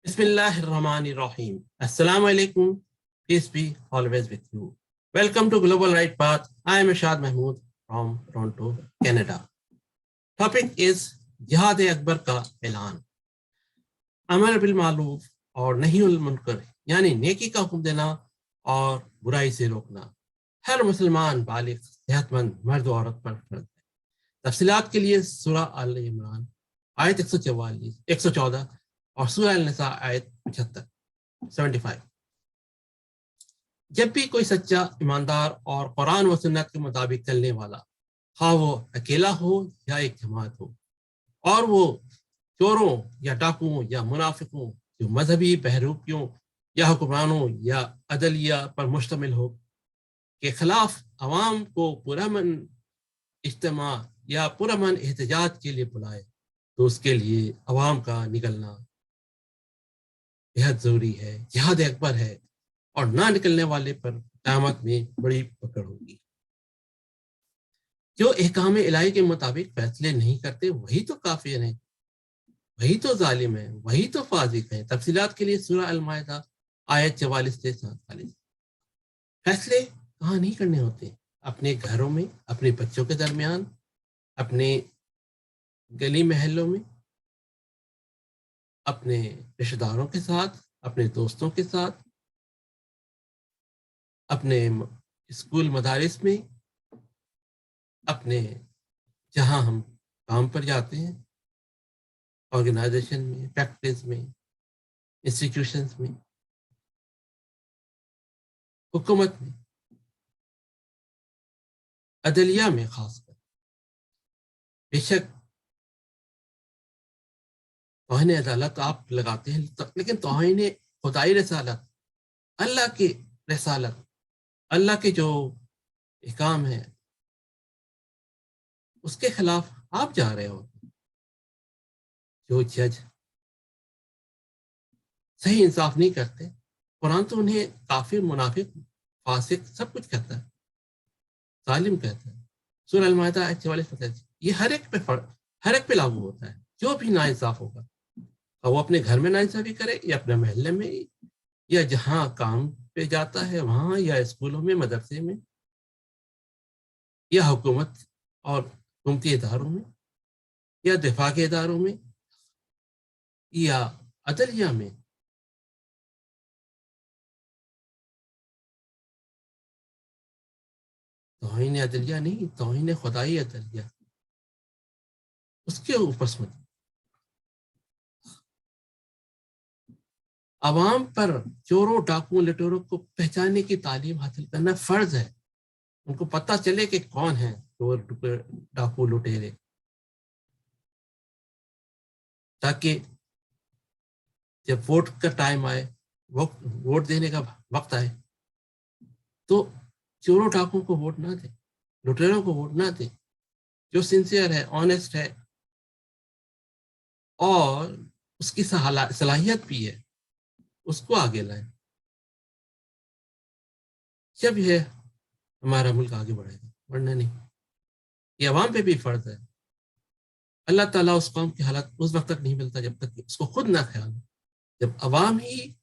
Bismillahirrahmanirrahim. Assalamu alaikum. Peace be always with you. Welcome to Global Right Path. I am Irshad Mahmood from Toronto, Canada. Topic is Jihad Akbar ka Elan. Amar bill मारूफ और नहीं उल मुनकर यानी नेकी का हुक्म देना और बुराई से रोकना हर मुसलमान बालिग सेहतमंद मर्द और औरत पर फर्ज है। तफसीलात के लिए सूरह आल इमरान आयत 114 और सूरह अल-निसा आयत 75। जब भी कोई सच्चा ईमानदार और कुरान व सुन्नत के मुताबिक चलने वाला, हाँ वो अकेला हो या एक जमात हो, और वो चोरों या डाकुओं या मुनाफिकों, जो मजहबी बहरूपियों या हुक्मरानों या अदलिया पर मुश्तमिल हो, के खिलाफ अवाम को पुरअमन इज्तिमा या पुरअमन एहतजाज के लिए बुलाए, तो उसके लिए अवाम का निकलना बेहद ज़रूरी है, जिहाद अकबर है, और ना निकलने वाले पर क़यामत में बड़ी पकड़ होगी। जो अहकाम इलाही के मुताबिक फैसले नहीं करते वही तो काफिर हैं, वही तो जालिम है, वही तो फासिक है। तफसीलात के लिए सूरह अल-माइदा आयत 44 से 47। फैसले कहाँ नहीं करने होते? अपने घरों में, अपने बच्चों के दरमियान, अपने गली महलों में, अपने रिश्तेदारों के साथ, अपने दोस्तों के साथ, अपने स्कूल मदारिस में, अपने जहाँ हम काम पर जाते हैं, ऑर्गेनाइजेशन में, फैक्ट्रीज में, इंस्टीट्यूशंस में, हुकूमत में, अदलिया में खासकर। बेशक तौहीन अदालत आप लगाते हैं, लेकिन तौहीन खुदाई रसालत, अल्लाह की रसालत, अल्लाह के जो अहकाम है उसके खिलाफ आप जा रहे हो। जो जज सही इंसाफ नहीं करते, कुरान तो उन्हें काफिर, मुनाफिक, फासिक सब कुछ कहता है, जालिम कहता है। सूरह अल-माइदा 44। ये हर एक पे लागू होता है। जो भी नाइंसाफ होगा, वो अपने घर में नाइंसाफी करे या अपने महल्ले में या जहाँ काम पे जाता है वहाँ, या स्कूलों में, मदरसे में, या हुकूमत और हुकूमती इदारों में, या दिफा के इदारों में, या अदलिया में। तौहीन अदलिया नहीं, तौहीन खुदाई अदलिया, उसके ऊपर समझ। अवाम पर चोरों, डाकुओं, लुटेरों को पहचानने की तालीम हासिल करना फर्ज है। उनको पता चले कि कौन है चोर, डाकू, लुटेरे, ताकि जब वोट का टाइम आए, वोट देने का वक्त आए, तो चोरों डाकुओं को वोट ना दे, लुटेरों को वोट ना दे। जो सिंसियर है, ऑनेस्ट है और उसकी सलाहियत भी है, उसको आगे लाए। जब यह हमारा मुल्क आगे बढ़ेगा, वरना नहीं। ये अवाम पे भी फर्ज है। अल्लाह ताला उस कौम की हालत उस वक्त तक नहीं मिलता जब तक उसको खुद ना ख्याल हो। जब अवाम ही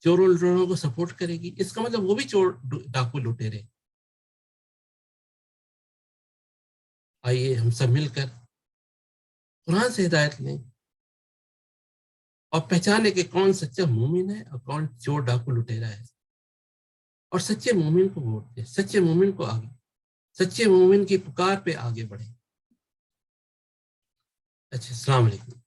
चोरों लुटेरों को सपोर्ट करेगी, इसका मतलब वो भी चोर, डाकू, लुटेरे। आइए हम सब मिलकर कुरान से हिदायत लें और पहचाने कि कौन सच्चा मोमिन है और कौन चोर, डाकू, लुटेरा है, और सच्चे मोमिन को वोट दें, सच्चे मोमिन को आगे, सच्चे मोमिन की पुकार पे आगे बढ़े। अच्छा, अस्सलाम वालेकुम।